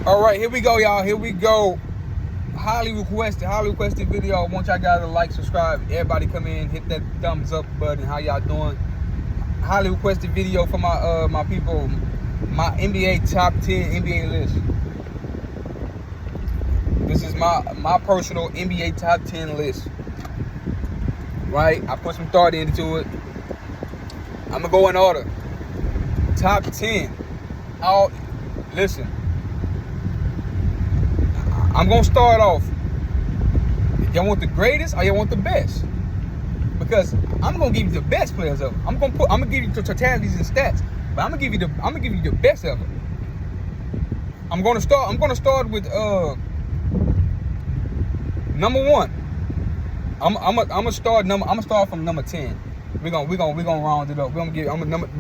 All right, here we go, y'all. Here we go. Highly requested video. I want y'all guys to like, subscribe. Everybody come in, hit that thumbs up button. How y'all doing? Highly requested video for my my people. My NBA top 10 NBA list. This is my personal NBA top 10 list. Right? I put some thought into it. I'm gonna go in order. Top 10. Listen. I'm gonna start off. Y'all want the greatest or y'all want the best? Because I'm gonna give you the best players ever. I'm gonna give you the totalities and stats, but I'm gonna give you the best ever. I'm gonna start with number 1. I'm gonna start from number 10. We're gonna round it up. I'm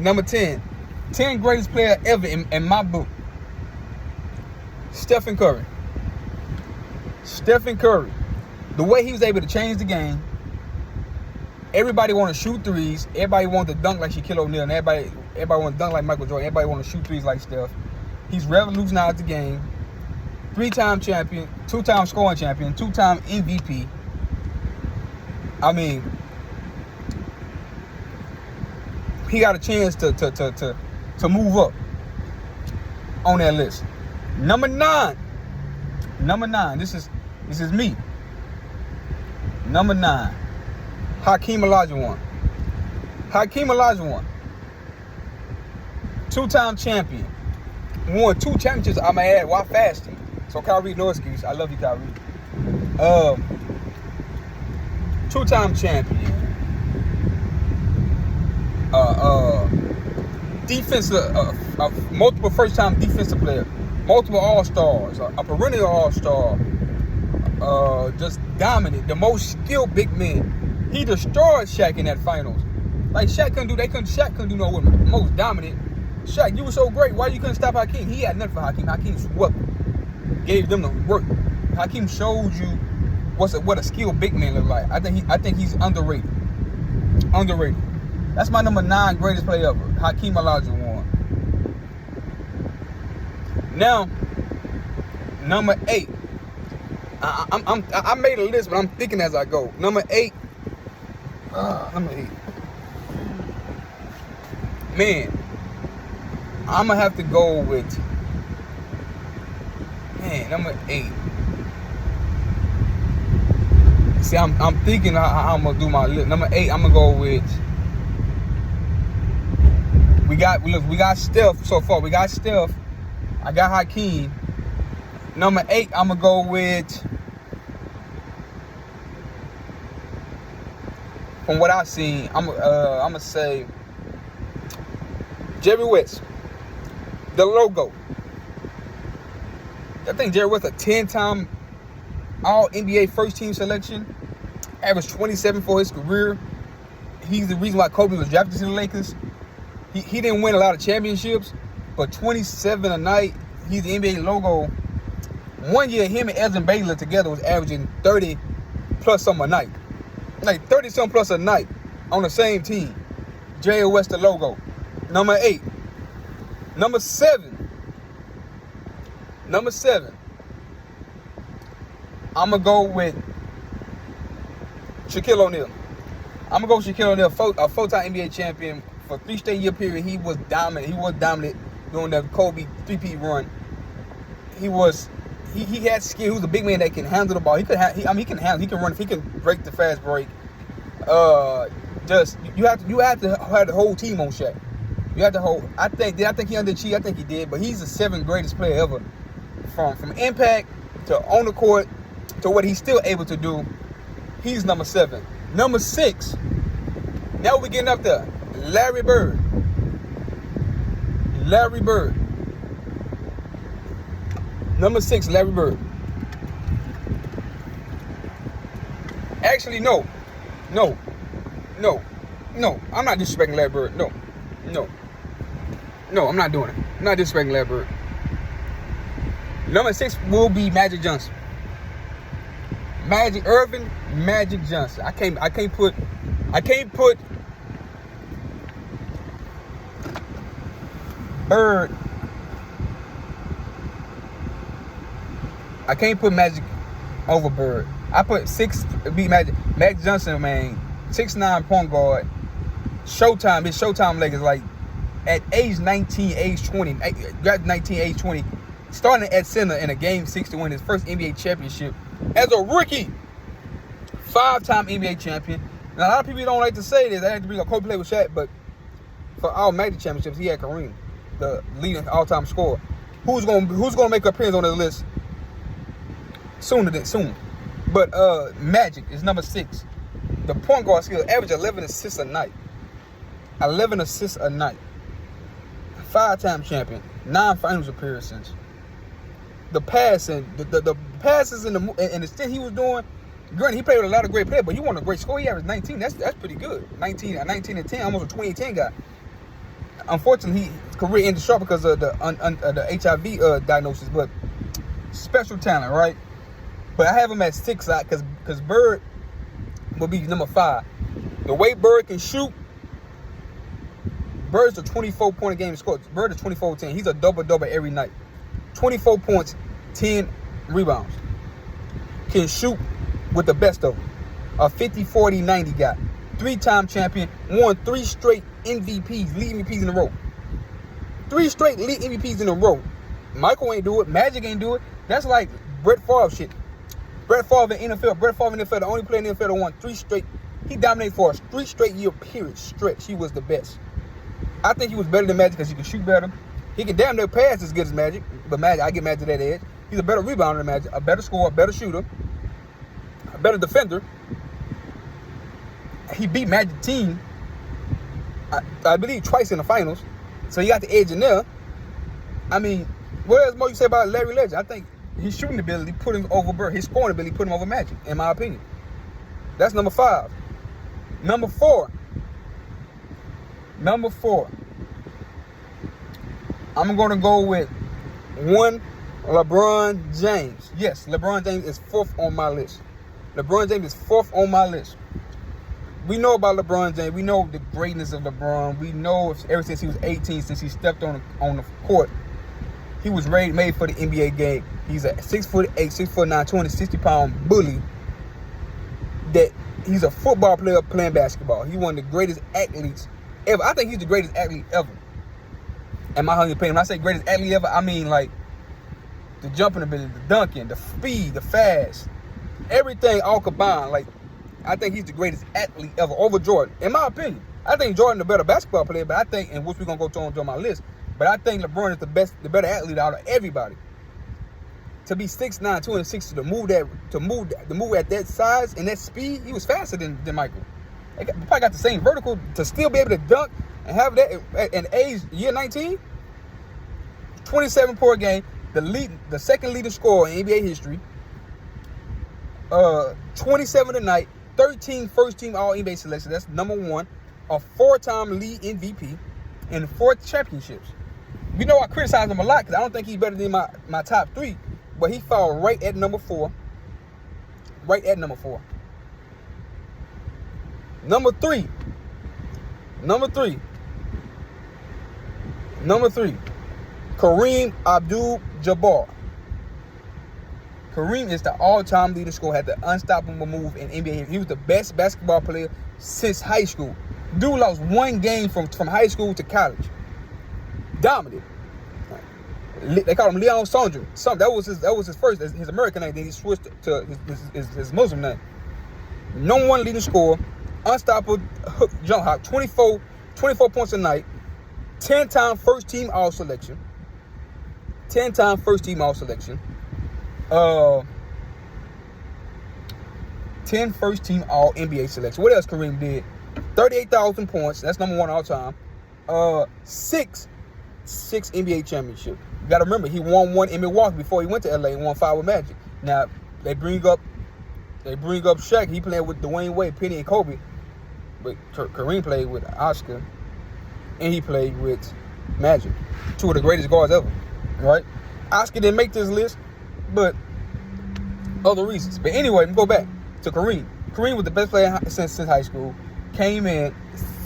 number 10. 10 greatest player ever in my book. Stephen Curry. Stephen Curry, the way he was able to change the game. Everybody want to shoot threes. Everybody want to dunk like Shaquille O'Neal. And everybody want to dunk like Michael Jordan. Everybody want to shoot threes like Steph. He's revolutionized the game. 3-time champion, 2-time scoring champion, 2-time MVP. I mean, he got a chance to move up on that list. Number 9. This is me. Number 9. Hakeem Olajuwon. 2-time champion. Won 2 championships, I may add, while fasting. So Kyrie, no excuse. I love you, Kyrie. 2-time champion. Defensive, multiple first-time defensive player. Multiple All-Stars. A perennial All-Star. Just dominant. The most skilled big man. He destroyed Shaq in that finals. Like Shaq couldn't do no with him. Most dominant. Shaq, you were so great. Why you couldn't stop Hakeem? He had nothing for Hakeem. Hakeem swept. Gave them the work. Hakeem showed you what a skilled big man look like. I think he's underrated. Underrated. That's my number 9 greatest player ever. Hakeem Olajuwon. Now, number 8. I made a list, but I'm thinking as I go. Number 8. Man, I'm gonna have to go with. Number 8. See, I'm thinking how I'm gonna do my list. Number 8, I'm gonna go with. We got Steph so far. We got Steph. I got Hakeem. Number 8, I'm gonna go with. From what I've seen, I'm gonna say Jerry West. The logo. I think Jerry West a 10-time All NBA first team selection. Averaged 27 for his career. He's the reason why Kobe was drafted to the Lakers. He didn't win a lot of championships, but 27 a night. He's the NBA logo. One year, him and Elgin Baylor together was averaging 30 plus some a night. Like 30 some plus a night on the same team. Jerry West, the logo. Number 8. Number 7. I'm going to go with Shaquille O'Neal. I'm going to go with Shaquille O'Neal, a 4-time NBA champion. For 3 straight year period, he was dominant. He was dominant during the Kobe 3-peat run. He had skill. He was a big man that can handle the ball. He can handle. He can run. He can break the fast break. You have to have the whole team on Shaq. You have to hold. I think he underachieved. I think he did. But he's the 7th greatest player ever. From impact to on the court to what he's still able to do. He's number 7. Number 6. Now we're getting up there. Larry Bird. Number 6, Larry Bird. Actually, no. I'm not disrespecting Larry Bird. No, I'm not doing it. I'm not disrespecting Larry Bird. Number 6 will be Magic Johnson. Magic Johnson. I can't put Bird I can't put Magic over Bird. I put 6 beat Magic. Magic Johnson, man, 6'9" point guard. Showtime. His Showtime leg is like at age 19, age 20, got 19, age 20, starting at center in a game 6 to win his first NBA championship as a rookie. 5-time NBA champion. Now, a lot of people don't like to say this. I had to bring a Kobe play with Shaq, but for all Magic championships, he had Kareem, the leading all-time scorer. Who's gonna make an appearance on this list soon? But Magic is number 6. The point guard skill average 11 assists a night. 11 assists a night. 5-time champion. 9 finals appearances. The passing, the passes and the stuff he was doing. Granted, he played with a lot of great players, but he won a great score. He averaged 19. That's pretty good. 19 and 10, almost a 20-10 guy. Unfortunately, his career ended short because of the HIV diagnosis. But special talent, right? But I have him at 6 because Bird will be number 5. The way Bird can shoot, Bird's a 24-point a game score. Bird is 24-10. He's a double-double every night. 24 points, 10 rebounds. Can shoot with the best of them. A 50-40-90 guy. 3-time champion. Won 3 straight MVPs, lead MVPs in a row. 3 straight lead MVPs in a row. Michael ain't do it. Magic ain't do it. That's like Brett Favre shit. Brett Favre in the NFL. Brett Favre in the NFL, the only player in the NFL that won 3 straight. He dominated for a 3 straight year period stretch. He was the best. I think he was better than Magic because he could shoot better. He can damn near pass as good as Magic. But Magic, I get Magic that edge. He's a better rebounder than Magic. A better scorer, a better shooter. A better defender. He beat Magic team, I believe, twice in the finals. So he got the edge in there. I mean, what else more you say about Larry Legend? I think his shooting ability put him over Bird. His scoring ability put him over Magic, in my opinion. That's number 5. Number 4. I'm going to go with 1, LeBron James. Yes, LeBron James is 4th on my list. LeBron James is 4th on my list. We know about LeBron James. We know the greatness of LeBron. We know ever since he was 18, since he stepped on the court, he was made for the NBA game. He's a 6'8", 6'9", 260-pound bully. That he's a football player playing basketball. He's one of the greatest athletes ever. I think he's the greatest athlete ever. And my opinion, when I say greatest athlete ever, I mean like the jumping ability, the dunking, the speed, the fast, everything all combined. Like, I think he's the greatest athlete ever over Jordan, in my opinion. I think Jordan the better basketball player, but I think, and which we're gonna go on my list, but I think LeBron is the better athlete out of everybody. To be 6'9", 260, to move at that size and that speed, he was faster than Michael. They probably got the same vertical to still be able to dunk and have that at age year 19. 27 per game, the second leading scorer in NBA history. 27 tonight, 13 first-team All-NBA selections. That's number 1. A 4-time league MVP and 4 championships. You know, I criticize him a lot because I don't think he's better than my top 3, but he fell right at number 4. Right at number 4. Number 3. Kareem Abdul-Jabbar. Kareem is the all-time leading scorer, had the unstoppable move in NBA. He was the best basketball player since high school. Dude lost 1 game from high school to college. Dominant. They call him Leon Sondra. That was his first, his American name. Then he switched to his Muslim name. No one leading scorer, unstoppable hook, jump hop, 24 points a night, 10-time first-team All-Selection. 10-time first-team All-Selection. 10 first-team All-NBA selection. What else Kareem did? 38,000 points. That's number 1 all time. 6 NBA championships. You got to remember, he won 1 in Milwaukee before he went to LA and won 5 with Magic. Now they bring up Shaq. He played with Dwayne Wade, Penny, and Kobe. But Kareem played with Oscar, and he played with Magic. 2 of the greatest guards ever. Right? Oscar didn't make this list, but other reasons. But anyway, go back to Kareem. Kareem was the best player since high school. Came in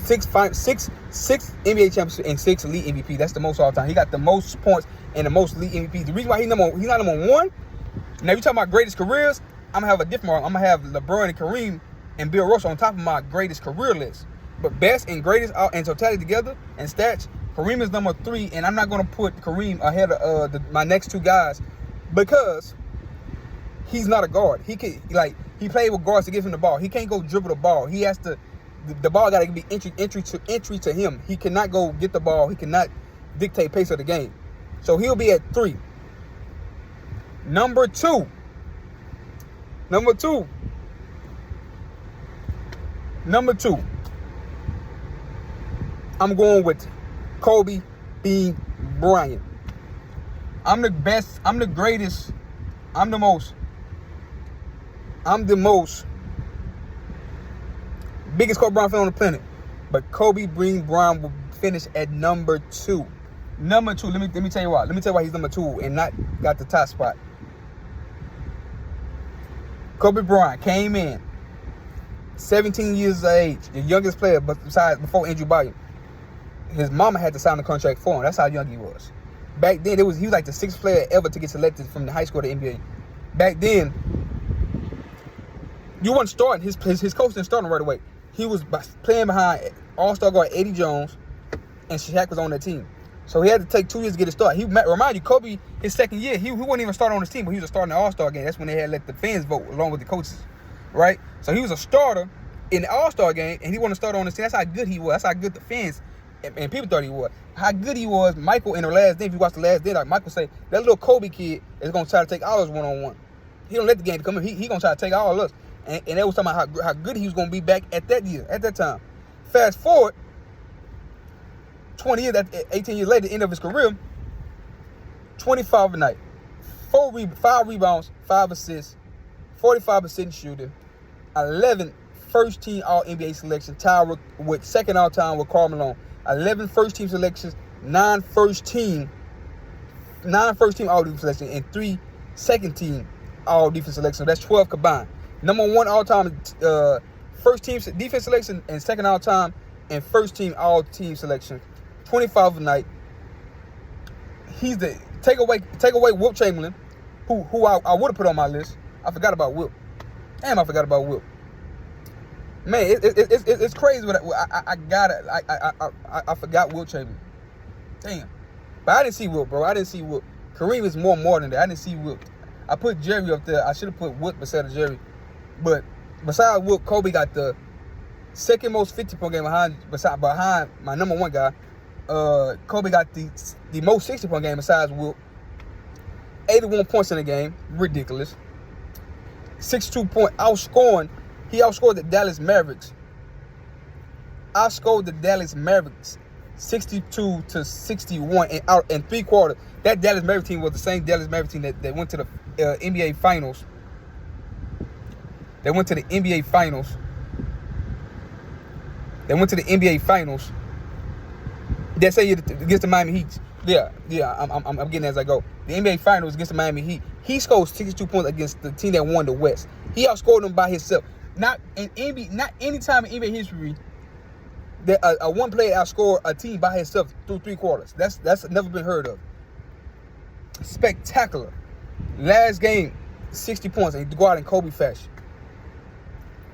6 NBA championships and 6 league MVP. That's the most all time. He got the most points and the most league MVP. The reason why he's not number 1 Now, you talking about greatest careers, I'm going to have a different one. I'm going to have LeBron and Kareem and Bill Russell on top of my greatest career list. But best and greatest in totality together and stats, Kareem is number 3, and I'm not going to put Kareem ahead of my next 2 guys because he's not a guard. He played with guards to give him the ball. He can't go dribble the ball. He has to. The ball got to be entry to him. He cannot go get the ball. He cannot dictate pace of the game. So he'll be at 3. Number two. I'm going with Kobe B. Bryant. I'm the best. I'm the greatest. I'm the most biggest Kobe Bryant fan on the planet. But Kobe B. Bryant will finish at number 2. Number 2. Let me tell you why. Let me tell you why he's number 2 and not got the top spot. Kobe Bryant came in 17 years of age, the youngest player before Andrew Bynum. His mama had to sign the contract for him. That's how young he was. Back then, he was like the 6th player ever to get selected from the high school to the NBA. Back then, you weren't starting. His coach didn't start him right away. He was playing behind All-Star guard Eddie Jones, and Shaq was on that team. So he had to take 2 years to get it started. Remind you, Kobe, his second year, he wasn't even starting on his team, but he was starting the All-Star game. That's when they had let the fans vote along with the coaches, right? So he was a starter in the All-Star game, and he wanted to start on his team. That's how good he was. That's how good the fans and people thought he was. How good he was. Michael in the last day, if you watch the last day, like Michael say, that little Kobe kid is going to try to take ours one-on-one. He don't let the game come in. He going to try to take all of us. And they was talking about how good he was going to be back at that time. Fast forward, 20 years, 18 years later, the end of his career, 25 a night, 5 rebounds, 5 assists, 45% shooting, 11 first-team All-NBA selection, tied with second all-time with Karl Malone. 11 first-team selections, 9 first-team All-Defense selections, and 3 second-team All-Defense selections. That's 12 combined. Number 1 all-time first-team defense selection and second all-time and first-team all-team selection. 25 a night. He's the take away Wilt Chamberlain, who I would have put on my list. I forgot about Wilt. Damn, I forgot about Wilt. Man, it's crazy. But I forgot Wilt Chamberlain. Damn, but I didn't see Wilt, bro. I didn't see Wilt. Kareem is more than that. I didn't see Wilt. I put Jerry up there. I should have put Wilt beside of Jerry. But besides Wilt, Kobe got the second most 50-point game behind my number 1 guy. Kobe got the most 60-point game besides Wilt. 81 points in the game. Ridiculous. 62-point outscoring. He outscored the Dallas Mavericks. Outscored the Dallas Mavericks 62-61 in 3 quarters. That Dallas Mavericks team was the same Dallas Mavericks team that went to the NBA Finals. They went to the NBA Finals. They say against the Miami Heat. Yeah. I'm getting as I go. The NBA Finals against the Miami Heat. He scored 62 points against the team that won the West. He outscored them by himself. Not any time in NBA history that a one player outscored a team by himself through 3 quarters. That's never been heard of. Spectacular. Last game, 60 points, and go out in Kobe fashion.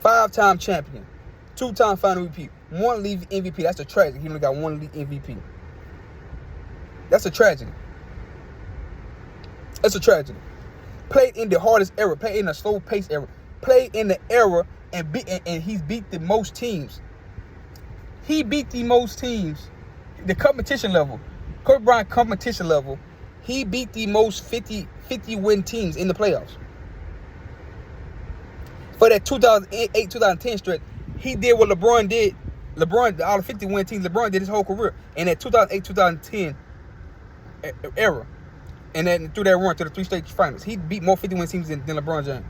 5-time champion, 2-time final MVP, 1 league MVP. That's a tragedy. He only got 1 league MVP. That's a tragedy. Played in the hardest era. Played in a slow pace era. Played in the era and he's beat the most teams. He beat the most teams. The competition level. Kobe Bryant competition level. He beat the most 50 win teams in the playoffs. For that 2008-2010 stretch, he did what LeBron did. LeBron, all the 50 win teams, LeBron did his whole career. In that 2008-2010 era. And then through that run to the 3 state finals. He beat more 50 win teams than LeBron James.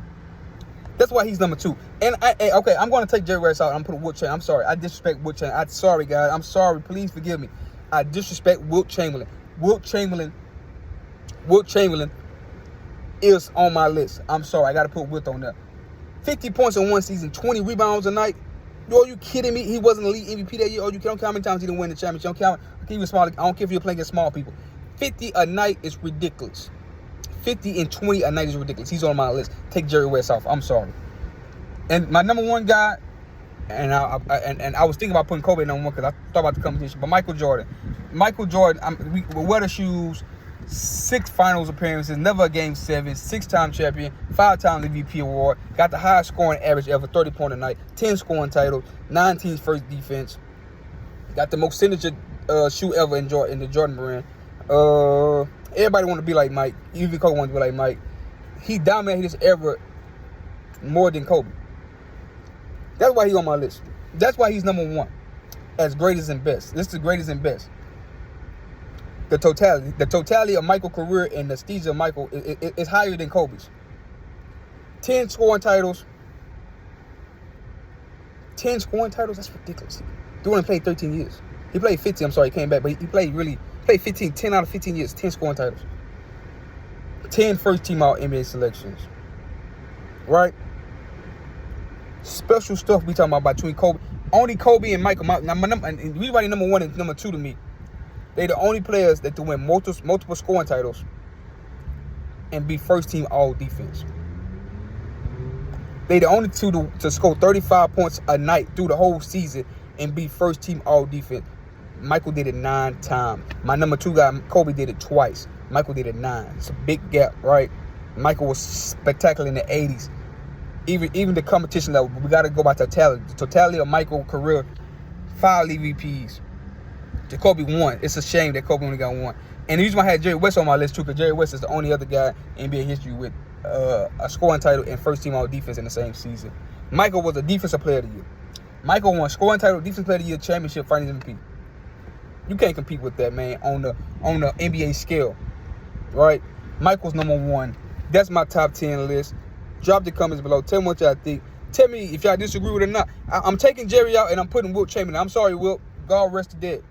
That's why he's number 2. And I'm going to take Jerry Rice out. I'm going to put Wilt Chamberlain. I'm sorry. I disrespect Wilt Chamberlain. I'm sorry, guys. I'm sorry. Please forgive me. I disrespect Wilt Chamberlain. Wilt Chamberlain is on my list. I'm sorry. I got to put Wilt on there. 50 points in one season, 20 rebounds a night. Are you kidding me? He wasn't the league MVP that year. You don't count how many times he didn't win the championship. I don't care if you're playing against small people. 50 a night is ridiculous. 50 and 20 a night is ridiculous. He's on my list. Take Jerry West off. I'm sorry. And my number one guy, and I was thinking about putting Kobe at number one because I thought about the competition, but Michael Jordan. Michael Jordan, we wear the shoes, 6 finals appearances, never a Game 7, 6-time champion, 5-time MVP award, got the highest scoring average ever, 30 points a night, 10 scoring titles, 9 teams first defense, got the most signature shoe ever in the Jordan brand. Everybody want to be like Mike. Even Kobe wants to be like Mike. He dominated his era more than Kobe. That's why he's on my list. That's why he's number one. As greatest and best. This is the greatest and best. The totality of Michael's career and the prestige of Michael is higher than Kobe's. 10 scoring titles. 10 scoring titles? That's ridiculous. Dude only played 13 years. He played 15. I'm sorry, he came back. But he played 15, 10 out of 15 years. 10 scoring titles. 10 first-team All-NBA selections. Right? Special stuff we talking about between Kobe. Only Kobe and Michael. And we writing number one and number two to me. They the only players that to win multiple scoring titles and be first-team All-Defense. They the only two to score 35 points a night through the whole season and be first-team All-Defense. Michael did it 9 times. My number 2 guy, Kobe, did it twice. Michael did it 9. It's a big gap, right? Michael was spectacular in the 80s. Even the competition level, we got to go by totality. The totality of Michael's career, 5 MVPs. Kobe won. It's a shame that Kobe only got 1. And the reason why I had Jerry West on my list too, because Jerry West is the only other guy in NBA history with a scoring title and first-team All-Defense in the same season. Michael was a Defensive Player of the Year. Michael won scoring title, Defensive Player of the Year, championship, Finals MVP. You can't compete with that, man, on the NBA scale, right? Michael's number 1. That's my top 10 list. Drop the comments below. Tell me what y'all think. Tell me if y'all disagree with it or not. I'm taking Jerry out and I'm putting Wilt Chamberlain. I'm sorry, Wilt. God rest the dead.